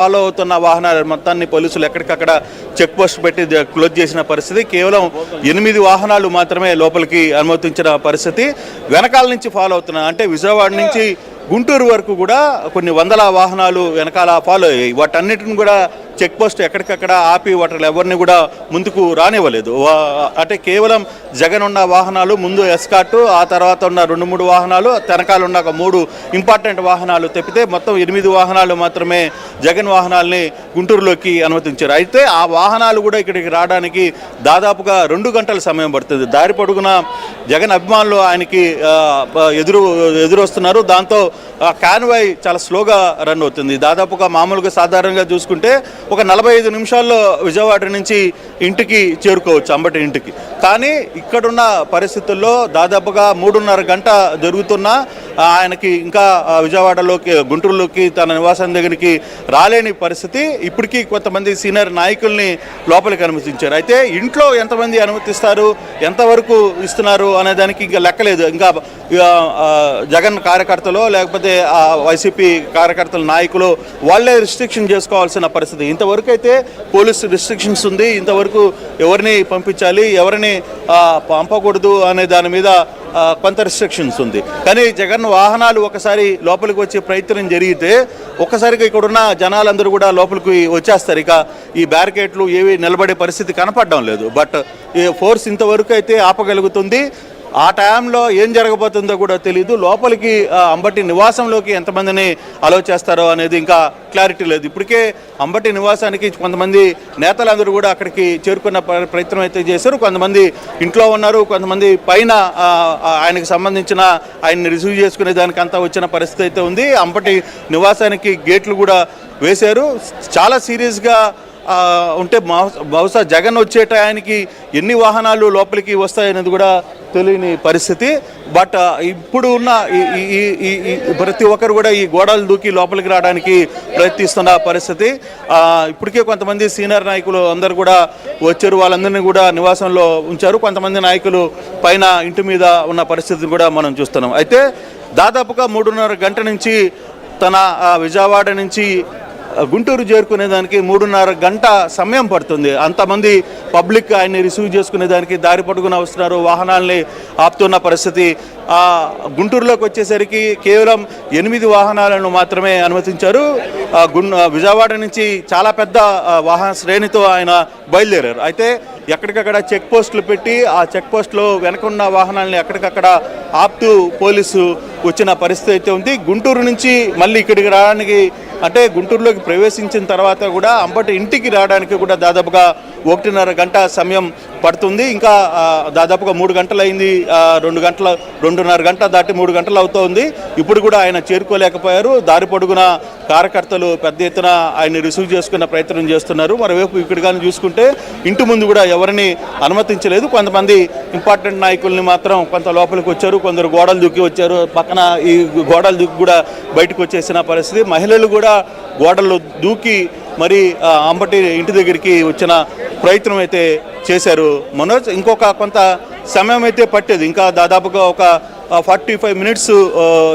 Follow అవుతున్న వాహనాల మొత్తాన్ని పోలీసులు ఎక్కడికక్కడ చెక్ పోస్ట్ పెట్టి క్లోజ్ చేసిన పరిస్థితి. కేవలం 8 వాహనాలు మాత్రమే లోపలికి అనుమతించిన పరిస్థితి. వెనకాల నుంచి ఫాలో అవుతున్న అంటే విజయవాడ నుంచి గుంటూరు వరకు కూడా కొన్ని వందల వాహనాలు వెనకాల ఫాలో అయ్యాయి. వాటన్నిటిని కూడా చెక్ పోస్ట్ ఎక్కడికక్కడ ఆపి వాటిని ఎవరిని కూడా ముందుకు రానివ్వలేదు. అంటే కేవలం జగన్ ఉన్న వాహనాలు ముందు ఎస్కాట్, ఆ తర్వాత ఉన్న 2-3 వాహనాలు, వెనకాల ఉన్న 3 ఇంపార్టెంట్ వాహనాలు తప్పితే మొత్తం 8 వాహనాలు మాత్రమే జగన్ వాహనాలని గుంటూరులోకి అనుమతించారు. అయితే ఆ వాహనాలు కూడా ఇక్కడికి రావడానికి దాదాపుగా 2 గంటల సమయం పడుతుంది. దారి పొడుగున జగన్ అభిమానులు ఆయనకి ఎదురొస్తున్నారు. దాంతో కాన్వాయ్ చాలా స్లోగా రన్ అవుతుంది. దాదాపుగా మామూలుగా సాధారణంగా చూసుకుంటే ఒక 45 నిమిషాల్లో విజయవాడ నుంచి ఇంటికి చేరుకోవచ్చు, అంబటి ఇంటికి. కానీ ఇక్కడున్న పరిస్థితుల్లో దాదాపుగా 3:30 గంట జరుగుతున్నా ఆయనకి ఇంకా విజయవాడలోకి గుంటూరులోకి తన నివాసం దగ్గరికి రాలేని పరిస్థితి. ఇప్పటికీ కొంతమంది సీనియర్ నాయకుల్ని లోపలికి అనుమతించారు. అయితే ఇంట్లో ఎంతమంది అనుమతిస్తారు, ఎంతవరకు ఇస్తున్నారు అనే దానికి ఇంకా లెక్కలేదు. ఇంకా జగన్ కార్యకర్తలు లేకపోతే వైసీపీ కార్యకర్తల నాయకులు వాళ్ళే రిస్ట్రిక్షన్ చేసుకోవాల్సిన పరిస్థితి. ఇంతవరకు అయితే పోలీసు రిస్ట్రిక్షన్స్ ఉంది. ఇంతవరకు ఎవరిని పంపించాలి, ఎవరిని పంపకూడదు అనే దాని మీద కొంత రిస్ట్రిక్షన్స్ ఉంది. కానీ జగన్ వాహనాలు ఒకసారి లోపలికి వచ్చే ప్రయత్నం జరిగితే ఒక్కసారిగా ఇక్కడున్న జనాలందరూ కూడా లోపలికి వచ్చేస్తారు. ఇక ఈ బ్యారికేడ్లు ఏవి నిలబడే పరిస్థితి కనపడడం లేదు. బట్ ఈ ఫోర్స్ ఇంతవరకు అయితే ఆపగలుగుతుంది. ఆ టైంలో ఏం జరగబోతుందో కూడా తెలియదు. లోపలికి అంబటి నివాసంలోకి ఎంతమందిని అలౌ చేస్తారో అనేది ఇంకా క్లారిటీ లేదు. ఇప్పటికే అంబటి నివాసానికి కొంతమంది నేతలందరూ కూడా అక్కడికి చేరుకున్న ప్రయత్నం అయితే చేశారు. కొంతమంది ఇంట్లో ఉన్నారు, కొంతమంది పైన ఆయనకు సంబంధించిన ఆయన్ని రిసీవ్ చేసుకునే దానికి అంతా వచ్చిన పరిస్థితి అయితే ఉంది. అంబటి నివాసానికి గేట్లు కూడా వేశారు. చాలా సీరియస్గా ఉంటే బహుశా జగన్ వచ్చే టయానికి ఎన్ని వాహనాలు లోపలికి వస్తాయనేది కూడా తెలియని పరిస్థితి. బట్ ఇప్పుడు ఉన్న ప్రతి ఒక్కరు కూడా ఈ గోడలు దూకి లోపలికి రావడానికి ప్రయత్నిస్తున్న పరిస్థితి. ఇప్పటికే కొంతమంది సీనియర్ నాయకులు అందరూ కూడా వచ్చారు, వాళ్ళందరినీ కూడా నివాసంలో ఉంచారు. కొంతమంది నాయకులు పైన ఇంటి మీద ఉన్న పరిస్థితిని కూడా మనం చూస్తున్నాం. అయితే దాదాపుగా 3:30 గంట నుంచి తన విజయవాడ నుంచి గుంటూరు చేరుకునేదానికి 3:30 గంట సమయం పడుతుంది. అంతమంది పబ్లిక్ ఆయన్ని రిసీవ్ చేసుకునేదానికి దారి పొడుగున వస్తున్నారు, వాహనాల్ని ఆపుతున్న పరిస్థితి. గుంటూరులోకి వచ్చేసరికి కేవలం 8 వాహనాలను మాత్రమే అనుమతించారు. విజయవాడ నుంచి చాలా పెద్ద వాహన శ్రేణితో ఆయన బయలుదేరారు. అయితే ఎక్కడికక్కడ చెక్ పోస్టులు పెట్టి ఆ చెక్ పోస్టులో వెనకున్న వాహనాలని ఎక్కడికక్కడ ఆపుతూ పోలీసు వచ్చిన పరిస్థితి అయితే ఉంది. గుంటూరు నుంచి మళ్ళీ ఇక్కడికి రావడానికి అంటే గుంటూరులోకి ప్రవేశించిన తర్వాత కూడా అంబటి ఇంటికి రావడానికి కూడా దాదాపుగా 1:30 గంట సమయం పడుతుంది. ఇంకా దాదాపుగా 3 గంటలు అయింది. 2:30 గంట దాటి 3 గంటలు అవుతోంది. ఇప్పుడు కూడా ఆయన చేరుకోలేకపోయారు. దారి పొడుగున కార్యకర్తలు పెద్ద ఎత్తున ఆయన్ని రిసీవ్ చేసుకున్న ప్రయత్నం చేస్తున్నారు. మరోవైపు ఇక్కడ కానీ చూసుకుంటే ఇంటి ముందు కూడా ఎవరిని అనుమతించలేదు. కొంతమంది ఇంపార్టెంట్ నాయకుల్ని మాత్రం కొంత లోపలికి వచ్చారు, కొందరు గోడలు దూకి వచ్చారు. పక్కన ఈ గోడలు దూకి కూడా బయటకు వచ్చేసిన పరిస్థితి. మహిళలు కూడా గోడలు దూకి మరి అంబటి ఇంటి దగ్గరికి వచ్చిన ప్రయత్నం అయితే చేశారు. మనోజ్, ఇంకొక కొంత సమయం అయితే పట్టేది. ఇంకా దాదాపుగా ఒక 45 మినిట్స్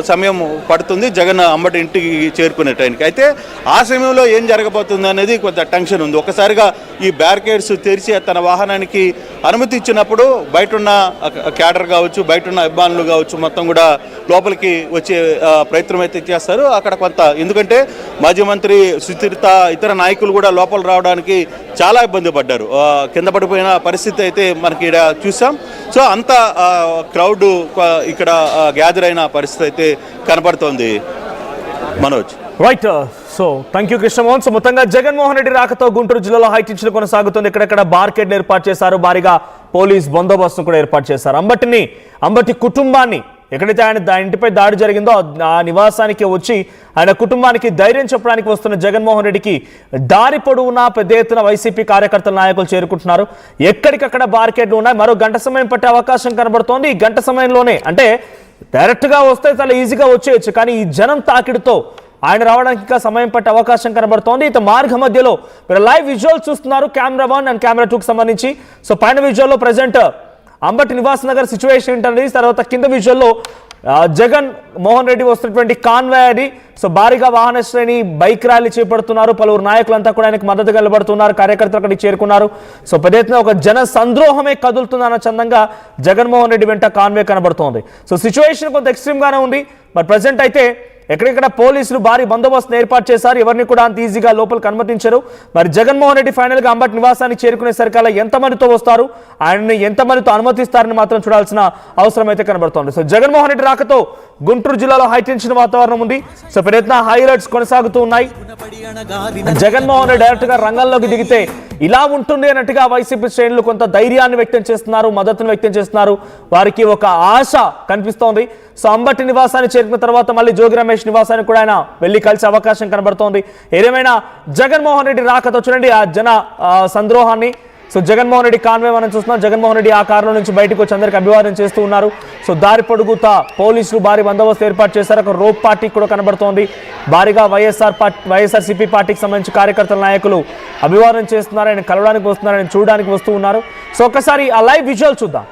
సమయం పడుతుంది జగన్ అంబటి ఇంటికి చేరుకునే టైంకి. అయితే ఆ సమయంలో ఏం జరగబోతుంది అనేది కొంత టెన్షన్ ఉంది. ఒకసారిగా ఈ బ్యారికేడ్స్ తెరిచి తన వాహనానికి అనుమతి ఇచ్చినప్పుడు బయట ఉన్న క్యాడర్ కావచ్చు, బయట ఉన్న అభిమానులు కావచ్చు, మొత్తం కూడా లోపలికి వచ్చే ప్రయత్నం అయితే చేస్తారు. అక్కడ కొంత ఎందుకంటే మాజీ మంత్రి సుచరిత ఇతర నాయకులు కూడా లోపల రావడానికి చాలా ఇబ్బంది పడ్డారు. కింద పడిపోయిన పరిస్థితి అయితే మనకి ఇక్కడ చూసాం. సో అంత క్రౌడ్ ఇక్కడ గ్యాదర్ అయిన పరిస్థితి అయితే కనబడుతోంది. Manoj, right. So thank you Krishnamohan. So మొత్తంగా జగన్మోహన్ రెడ్డి రాకతో గుంటూరు జిల్లాలో హైటెన్షన్ కొనసాగుతుంది. ఎక్కడెక్కడ బార్కెడ్లు ఏర్పాటు చేశారు, భారీగా పోలీస్ బందోబస్తును కూడా ఏర్పాటు చేశారు. అంబటి కుటుంబాన్ని ఎక్కడైతే ఆయన ఇంటిపై దాడి జరిగిందో ఆ నివాసానికి వచ్చి ఆయన కుటుంబానికి ధైర్యం చెప్పడానికి వస్తున్న జగన్మోహన్ రెడ్డికి దారి పొడవునా పెద్ద ఎత్తున వైసీపీ కార్యకర్తల నాయకులు చేరుకుంటున్నారు. ఎక్కడికక్కడ బార్కెడ్లు ఉన్నాయి. మరో గంట సమయం పట్టే అవకాశం కనబడుతోంది. ఈ గంట సమయంలోనే అంటే డైరెక్ట్గా వస్తే చాలా ఈజీగా వచ్చేయచ్చు, కానీ ఈ జనం తాకిడితో ఆయన రావడానికి ఇంకా సమయం పట్టే అవకాశం కనబడుతోంది. ఇక మార్గ మధ్యలో మీరు లైవ్ విజువల్ చూస్తున్నారు, కెమెరా 1 అండ్ కెమెరా 2కి సంబంధించి. సో పైన విజువల్లో ప్రజెంట్ అంబటి నివాస్ నగర్ సిచ్యువేషన్ ఏంటనేది, తర్వాత కింద విజువల్లో జగన్ మోహన్ రెడ్డి వస్తున్నటువంటి కాన్వాయ్ అది. సో భారీగా వాహన శ్రేణి బైక్ ర్యాలీ చేపడుతున్నారు. పలువురు నాయకులంతా కూడా ఆయనకు మద్దతుగా నిలబడుతున్నారు. కార్యకర్తలు అక్కడికి చేరుకున్నారు. సో పెద్ద ఎత్తున ఒక జన సంద్రోహమే కదులుతుందన్న చందంగా జగన్మోహన్ రెడ్డి వెంట కాన్వే కనబడుతోంది. సో సిచ్యువేషన్ కొంత ఎక్స్ట్రీమ్ గానే ఉంది. మరి ప్రజెంట్ అయితే ఎక్కడెక్కడ పోలీసులు భారీ బందోబస్తును ఏర్పాటు చేశారు. ఎవరిని కూడా అంత ఈజీగా లోపలికి అనుమతించారు. మరి జగన్మోహన్ రెడ్డి ఫైనల్ గా అంబటి నివాసానికి చేరుకునేసరికల్లా ఎంతమందితో వస్తారు, ఆయన్ని ఎంతమందితో అనుమతిస్తారని మాత్రం చూడాల్సిన అవసరం అయితే కనబడుతోంది. సో జగన్మోహన్ రెడ్డి రాకతో గుంటూరు జిల్లాలో హైటెన్షన్ వాతావరణం ఉంది. సో ప్రయత్న హైలైట్స్ కొనసాగుతూ ఉన్నాయి. జగన్మోహన్ రెడ్డి డైరెక్ట్ గా రంగంలోకి దిగితే ఇలా ఉంటుంది అన్నట్టుగా వైసీపీ శ్రేణులు కొంత ధైర్యాన్ని వ్యక్తం చేస్తున్నారు, మద్దతును వ్యక్తం చేస్తున్నారు. వారికి ఒక ఆశ కనిపిస్తోంది. సో అంబటి నివాసాన్ని చేరుకున్న తర్వాత మళ్ళీ జోగి రమేష్ నివాసానికి కూడా ఆయన వెళ్ళి కలిసే అవకాశం కనబడుతోంది. ఏదేమైనా జగన్మోహన్ రెడ్డి రాకతో చూడండి ఆ జన సంద్రోహాన్ని. సో జగన్మోహన్ రెడ్డి కాన్వే మనం చూస్తున్నాం. జగన్మోహన్ రెడ్డి ఆ కారులో నుంచి బయటకు వచ్చి అందరికి అభివాదం చేస్తూ ఉన్నారు. సో దారి పొడుగుతా పోలీసులు భారీ బందోబస్తు ఏర్పాటు చేశారు. ఒక రోప్ పార్టీ కూడా కనబడుతోంది. భారీగా వైఎస్ఆర్సీపీ పార్టీకి సంబంధించి కార్యకర్తల నాయకులు అభివాదం చేస్తున్నారు. ఆయన కలవడానికి వస్తున్నారు, ఆయన చూడడానికి వస్తూ ఉన్నారు. సో ఒక్కసారి ఆ లైవ్ విజువల్ చూద్దాం.